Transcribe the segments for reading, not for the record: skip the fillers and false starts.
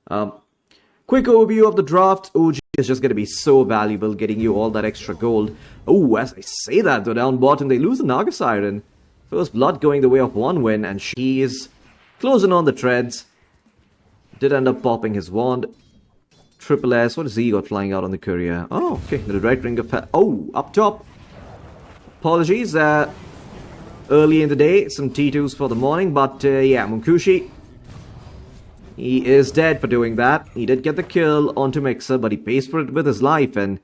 Quick overview of the draft. OG is just going to be so valuable, getting you all that extra gold. Oh, as I say that, though, down bottom, they lose the Naga Siren. First blood going the way of one win, and she is closing on the treads. Did end up popping his wand. Triple S, what has he got flying out on the courier? Oh, okay, the right ring of... Oh, up top. Apologies, early in the day, some T2s for the morning, but yeah, Munkushi, he is dead for doing that. He did get the kill onto Mixer, but he pays for it with his life, and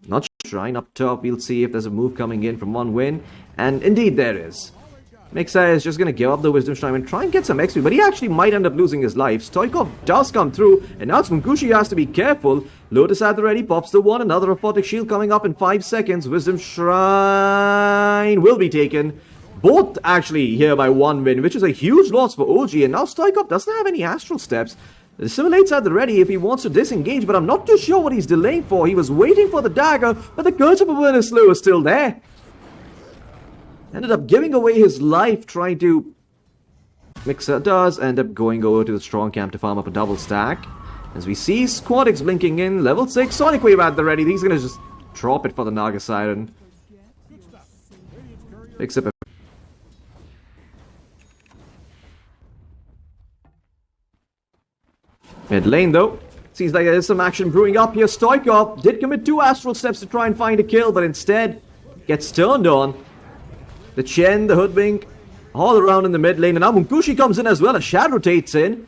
not shrine up top. We'll see if there's a move coming in from one win, and indeed there is. Mixer is just going to give up the Wisdom Shrine and try and get some XP, but he actually might end up losing his life. Stoikov does come through, and now Munkushi has to be careful. Lotus at the ready, pops the one, another Aphotic Shield coming up in 5 seconds. Wisdom Shrine will be taken. Both actually here by one win, which is a huge loss for OG, and now Stoikov doesn't have any Astral Steps. The Assimilate's at the ready if he wants to disengage, but I'm not too sure what he's delaying for. He was waiting for the dagger, but the Curse of Awareness Slow is still there. Ended up giving away his life trying to... Mixer does end up going over to the strong camp to farm up a double stack. As we see Squadix blinking in, level 6, Sonic Wave at the ready. He's going to just drop it for the Naga Siren. Picks up a... Mid lane though. Seems like there's some action brewing up here. Stoikov did commit 2 Astral Steps to try and find a kill, but instead gets turned on. The Chen, the Hoodwink, all around in the mid lane. And now Munkushi comes in as well. A Shad rotates in.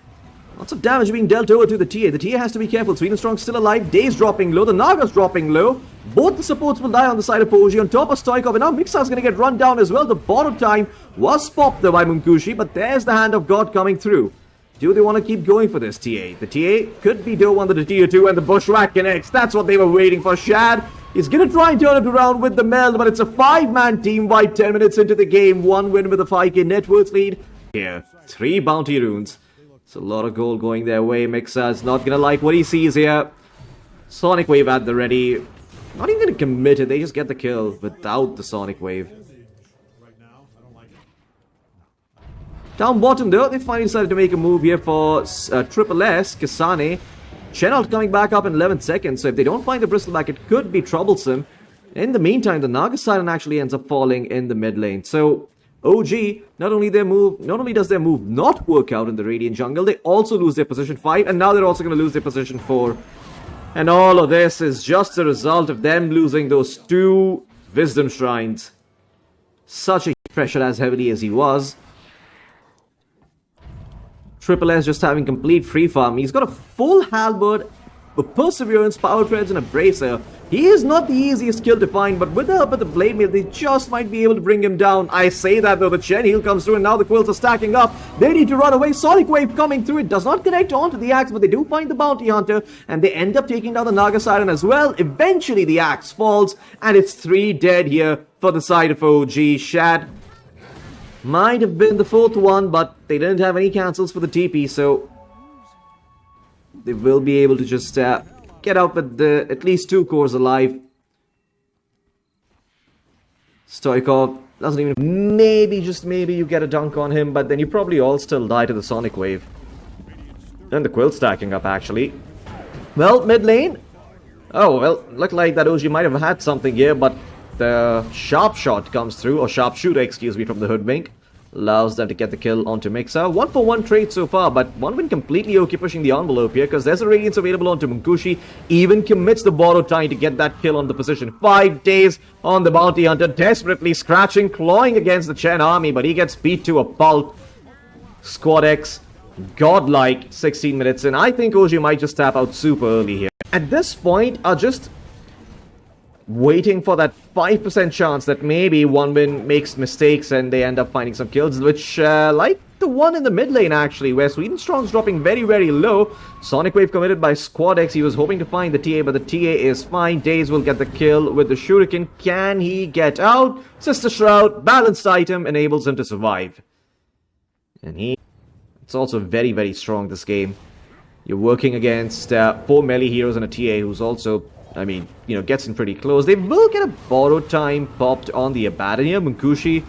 Lots of damage being dealt over to the TA. The TA has to be careful. Sweden Strong still alive. Days dropping low. The Naga's dropping low. Both the supports will die on the side of OG. On top of Stoikov. And now Mixa's going to get run down as well. The borrow time was popped though by Munkushi. But there's the hand of God coming through. Do they want to keep going for this TA? The TA could be dough under the tier 2 and the Bushwhack connects. That's what they were waiting for. Shad is going to try and turn it around with the meld, but it's a 5-man team wipe 10 minutes into the game. 1 win with a 5k net worth lead. Here, 3 bounty runes. It's a lot of gold going their way. Mixer's not going to like what he sees here. Sonic Wave at the ready. Not even going to commit it. They just get the kill without the Sonic Wave. Down bottom though, they finally decided to make a move here for Triple S, Kasane. Chenault coming back up in 11 seconds, so if they don't find the Bristleback, it could be troublesome. In the meantime, the Naga Siren actually ends up falling in the mid lane. So, OG, not only does their move not work out in the Radiant jungle, they also lose their position 5, and now they're also going to lose their position 4. And all of this is just a result of them losing those 2 Wisdom Shrines. Such a pressure as heavily as he was. Triple S just having complete free farm. He's got a full halberd, a perseverance, power treads, and a bracer. He is not the easiest kill to find, but with the help of the blade mail, they just might be able to bring him down. I say that though, the Chen heal comes through, and now the quills are stacking up. They need to run away. Sonic Wave coming through. It does not connect onto the axe, but they do find the bounty hunter, and they end up taking down the Naga Siren as well. Eventually, the axe falls, and it's 3 dead here for the side of OG. Shad might have been the 4th one, but they didn't have any cancels for the TP, so they will be able to just get out with at least 2 cores alive. Stoikov doesn't even... Maybe, just maybe, you get a dunk on him, but then you probably all still die to the Sonic Wave. And the quill stacking up, actually. Well, mid lane. Oh, well, looked like that OG might have had something here, but the sharp shot comes through, or sharp shooter, excuse me, from the Hoodwink. Allows them to get the kill onto Mixer. 1-for-1 trade so far, but one win completely okay pushing the envelope here, because there's a Radiance available onto Munkushi. Even commits the borrow time to get that kill on the position. 5 days on the bounty hunter, desperately scratching, clawing against the Chen army, but he gets beat to a pulp. Squad X, godlike, 16 minutes in. I think OG might just tap out super early here. At this point, are just waiting for that 5% chance that maybe one win makes mistakes and they end up finding some kills, which, like the one in the mid lane actually, where Sweden Strong's dropping very, very low. Sonic Wave committed by Squad X. He was hoping to find the TA, but the TA is fine. Days will get the kill with the Shuriken. Can he get out? Sister Shroud, balanced item, enables him to survive. And it's also very, very strong this game. You're working against 4 melee heroes and a TA who's also, I mean, you know, gets in pretty close. They will get a borrowed time popped on the Abaddon here. Munkushi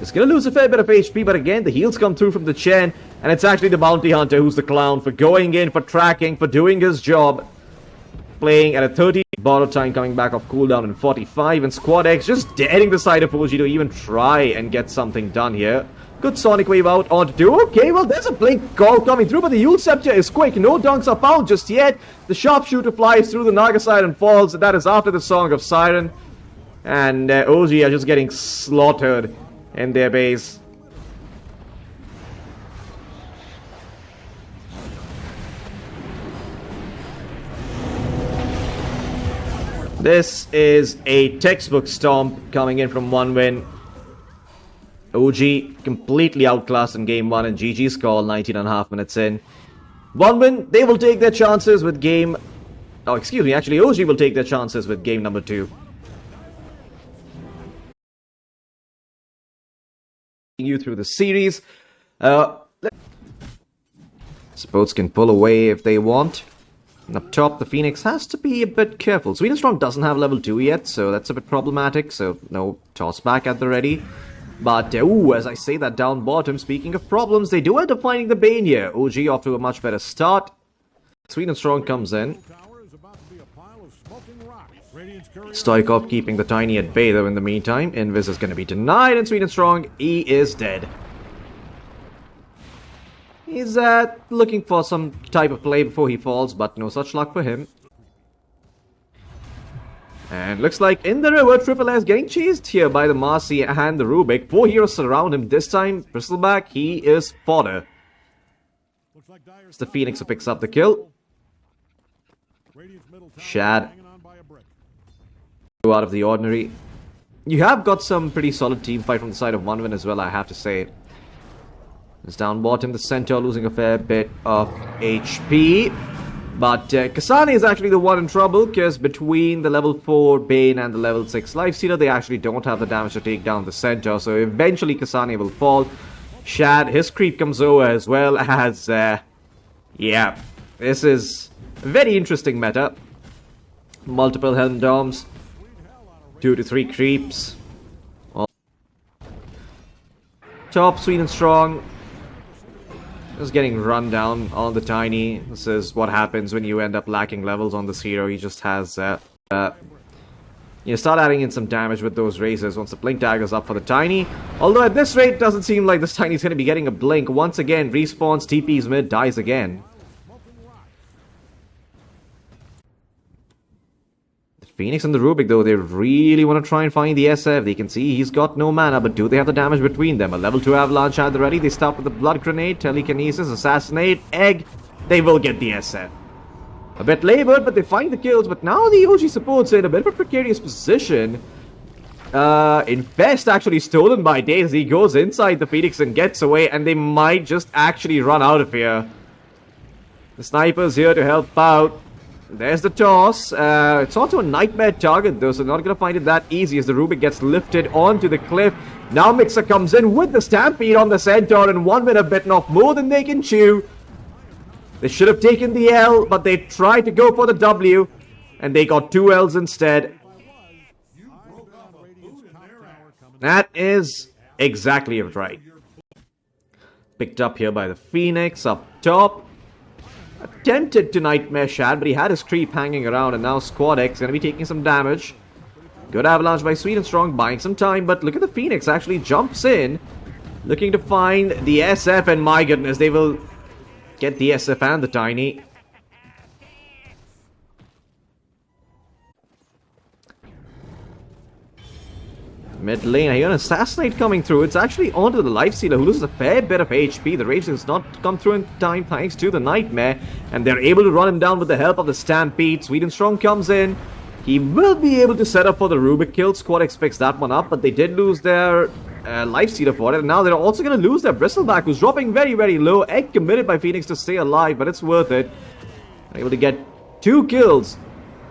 is going to lose a fair bit of HP, but again, the heals come through from the Chen. And it's actually the bounty hunter who's the clown for going in, for tracking, for doing his job. Playing at a 30 borrow time, coming back off cooldown in 45. And Squad X just daring the side of OG to even try and get something done here. Good Sonic Wave out onto 2. Okay, well, there's a Blink call coming through, but the Yule Scepter is quick. No dunks are found just yet. The Sharpshooter flies through, the Naga Siren falls. That is after the Song of Siren. And OG are just getting slaughtered in their base. This is a textbook stomp coming in from 1win. OG completely outclassed in game 1 and GG's call 19.5 minutes in. 1win, they will take their chances with game... Oh, excuse me, actually OG will take their chances with game number 2. You through the series. Sports can pull away if they want. And up top, the Phoenix has to be a bit careful. Sweden Strong doesn't have level 2 yet, so that's a bit problematic. So, no toss back at the ready. But, as I say that down bottom, speaking of problems, they do end up finding the Bane here. OG off to a much better start. Sweden Strong comes in. Stoikov keeping the Tiny at bay, though, in the meantime. Invis is going to be denied, and Sweden Strong, he is dead. He's looking for some type of play before he falls, but no such luck for him. And looks like in the river, Triple S getting chased here by the Marcy and the Rubik. 4 heroes surround him this time. Bristleback, he is fodder. It's the Phoenix who picks up the kill. Shad. Out of the ordinary. You have got some pretty solid team fight from the side of 1win as well, I have to say. It's down bottom, the Centaur losing a fair bit of HP. But Kasane is actually the one in trouble, because between the level 4 Bane and the level 6 Lifestealer, they actually don't have the damage to take down the Centaur. So eventually Kasane will fall. Shad, his creep comes over as well as... yeah, this is a very interesting meta. Multiple Helm Doms. 2 to 3 creeps. Top, Sweden Strong. Just getting run down on the Tiny. This is what happens when you end up lacking levels on this hero. He just has... you start adding in some damage with those razors once the Blink Dagger's up for the Tiny. Although at this rate, it doesn't seem like this Tiny's going to be getting a Blink. Once again, respawns, TP's mid, dies again. Phoenix and the Rubik, though, they really want to try and find the SF. They can see he's got no mana, but do they have the damage between them? A level 2 Avalanche at the ready. They start with the Blood Grenade, Telekinesis, Assassinate, Egg. They will get the SF. A bit labored, but they find the kills. But now the OG support's in a bit of a precarious position. Infest actually stolen by Daze. He goes inside the Phoenix and gets away, and they might just actually run out of here. The Sniper's here to help out. There's the toss. It's also a nightmare target though, so not going to find it that easy as the Rubik gets lifted onto the cliff. Now Mixer comes in with the Stampede on the Centaur, and 1win have bitten off more than they can chew. They should have taken the L, but they tried to go for the W, and they got 2 L's instead. That is exactly right. Picked up here by the Phoenix up top. Attempted to Nightmare Shad, but he had his creep hanging around, and now Squad X going to be taking some damage. Good Avalanche by Sweden Strong, buying some time, but look at the Phoenix actually jumps in, looking to find the SF, and my goodness, they will get the SF and the Tiny. Mid lane, I hear an Assassinate coming through. It's actually onto the Lifestealer, who loses a fair bit of HP. The Rage does not come through in time thanks to the Nightmare, and they're able to run him down with the help of the Stampede. Sweden Strong comes in. He will be able to set up for the Rubik kill. Squad X picks that one up, but they did lose their Lifestealer for it, and now they're also going to lose their Bristleback, who's dropping very, very low. Egg committed by Phoenix to stay alive, but it's worth it. They're able to get 2 kills.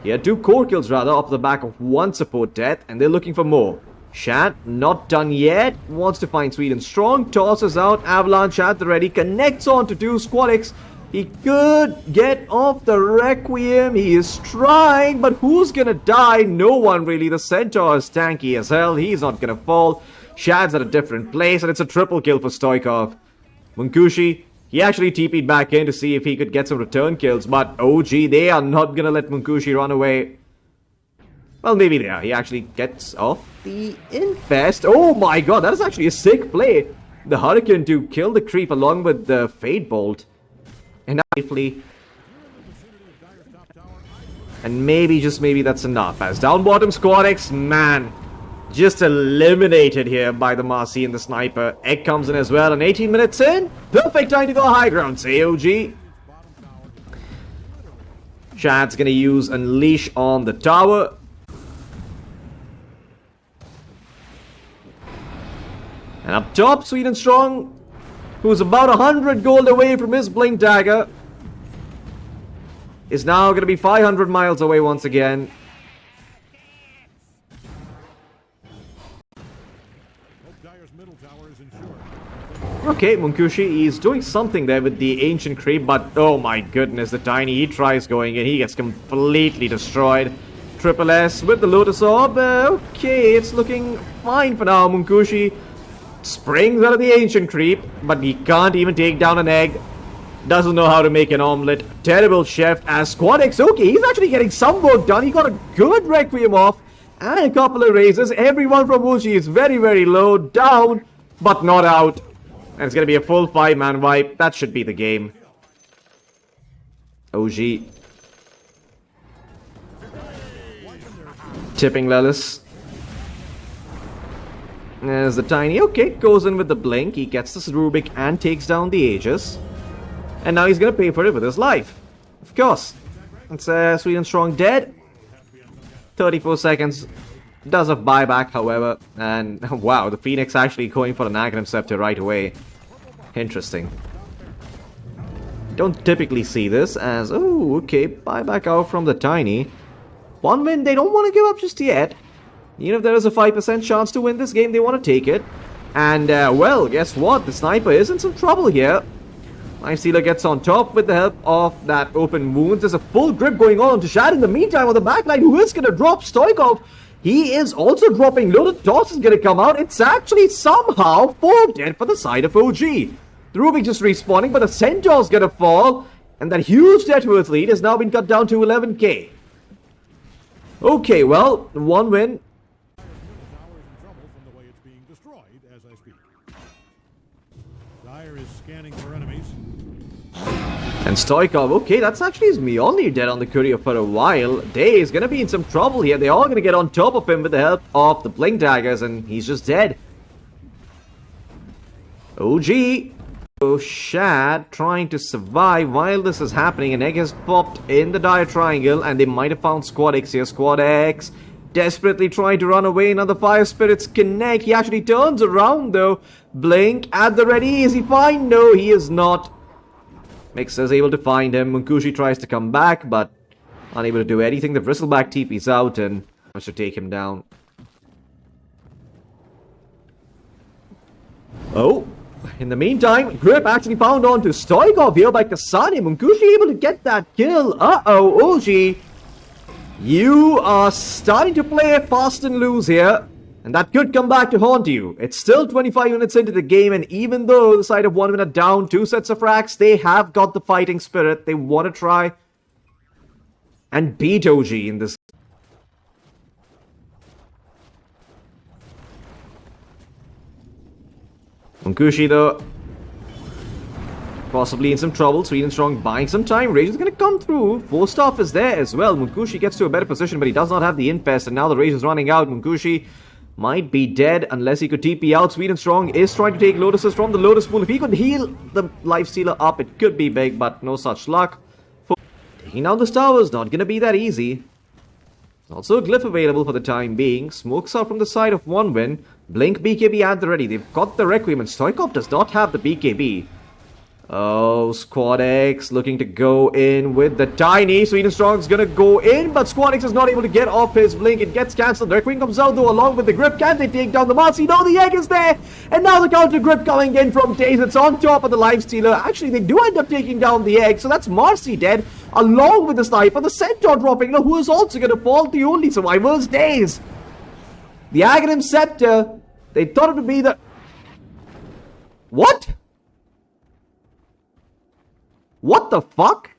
He had 2 core kills, rather, off the back of 1 support death, and they're looking for more. Shad, not done yet, wants to find Sweden Strong, tosses out, Avalanche at the ready, connects on to 2, Squad X. He could get off the Requiem, he is trying, but who's gonna die? No one really. The Centaur is tanky as hell, he's not gonna fall. Shad's at a different place, and it's a triple kill for Stoikov. Munkushi He actually TP'd back in to see if he could get some return kills, but OG, they are not gonna let Munkushi run away. Well, maybe they are. He actually gets off the infest. Oh my god, that is actually a sick play. The Hurricane to kill the creep along with the Fade Bolt. And now safely. And maybe, just maybe, that's enough. As down bottom Squad X, man, just eliminated here by the Marcy and the Sniper. Egg comes in as well, and 18 minutes in. Perfect time to go high ground, say OG. Shad's gonna use Unleash on the tower. And up top, Sweet and Strong, who's about 100 gold away from his Blink Dagger, is now going to be 500 miles away once again. Okay, Munkushi is doing something there with the Ancient Creep, but oh my goodness, the Tiny, he tries going in, he gets completely destroyed. Triple S with the Lotus Orb. Okay, it's looking fine for now. Munkushi springs out of the Ancient Creep, but he can't even take down an egg. Doesn't know how to make an omelette. Terrible chef as Squad X. Okay, he's actually getting some work done. He got a good Requiem off and a couple of raises. Everyone from Uchi is very, very low. Down, but not out. And it's going to be a full 5-man wipe. That should be the game. OG. Tipping Lelis. There's the Tiny. Okay, goes in with the Blink. He gets this Rubik and takes down the Aegis. And now he's going to pay for it with his life. Of course. It's Sweet and Strong dead. 34 seconds. Does a buyback, however. And wow, the Phoenix actually going for an Aghanim Scepter right away. Interesting. Don't typically see this as, oh, okay, buyback out from the Tiny. 1 win, they don't want to give up just yet. Even if there is a 5% chance to win this game, they want to take it. And, well, guess what? The Sniper is in some trouble here. Knife Stealer gets on top with the help of that open wounds. There's a full grip going on to Shad in the meantime on the backline. Who is going to drop Stoikov? He is also dropping. Loaded Toss is going to come out. It's actually somehow 4 dead for the side of OG. The Rubik just respawning, but the Centaur's going to fall. And that huge Deathworth lead has now been cut down to 11k. Okay, well, 1 win. And Stoikov, okay, that's actually his Mjolnir dead on the courier for a while. Day is gonna be in some trouble here. They're all gonna get on top of him with the help of the Blink Daggers, and he's just dead. OG. So Shad trying to survive while this is happening. An egg has popped in the dire triangle, and they might have found Squad X here. Squad X desperately trying to run away. Now the Fire Spirits connect. He actually turns around though. Blink at the ready. Is he fine? No, he is not. Mixer's able to find him. Munkushi tries to come back, but unable to do anything. The Bristleback TP's out and wants to take him down. Oh, in the meantime, Grip actually found onto Stoikov here by Kasane. Munkushi able to get that kill. Uh-oh, OG. You are starting to play fast and loose here. And that could come back to haunt you. It's still 25 minutes into the game, and even though the side of 1 minute down, 2 sets of racks, they have got the fighting spirit. They want to try and beat OG in this. Munkushi, though, possibly in some trouble. Sweet and Strong buying some time. Rage is going to come through. 4-staff is there as well. Munkushi gets to a better position, but he does not have the infest, and now the Rage is running out. Munkushi might be dead unless he could TP out. Sweet and Strong is trying to take Lotuses from the Lotus pool. If he could heal the Lifestealer up, it could be big, but no such luck. Taking down the towers, not going to be that easy. Also a glyph available for the time being. Smokes out from the side of 1 win. Blink BKB at the ready. They've got the Requiem, and Stoikov does not have the BKB. Oh, Squad X looking to go in with the Tiny. Sweet and Strong's gonna go in, but Squad X is not able to get off his Blink. It gets cancelled. The Requiem comes out though along with the Grip. Can they take down the Marcy? No, the Egg is there! And now the counter Grip coming in from Daze. It's on top of the Lifestealer. Actually, they do end up taking down the Egg, so that's Marcy dead, along with the Sniper. The Centaur dropping. Now, who is also gonna fall? The only survivor is Daze. The Aghanim Scepter. They thought it would be the... What? What the fuck?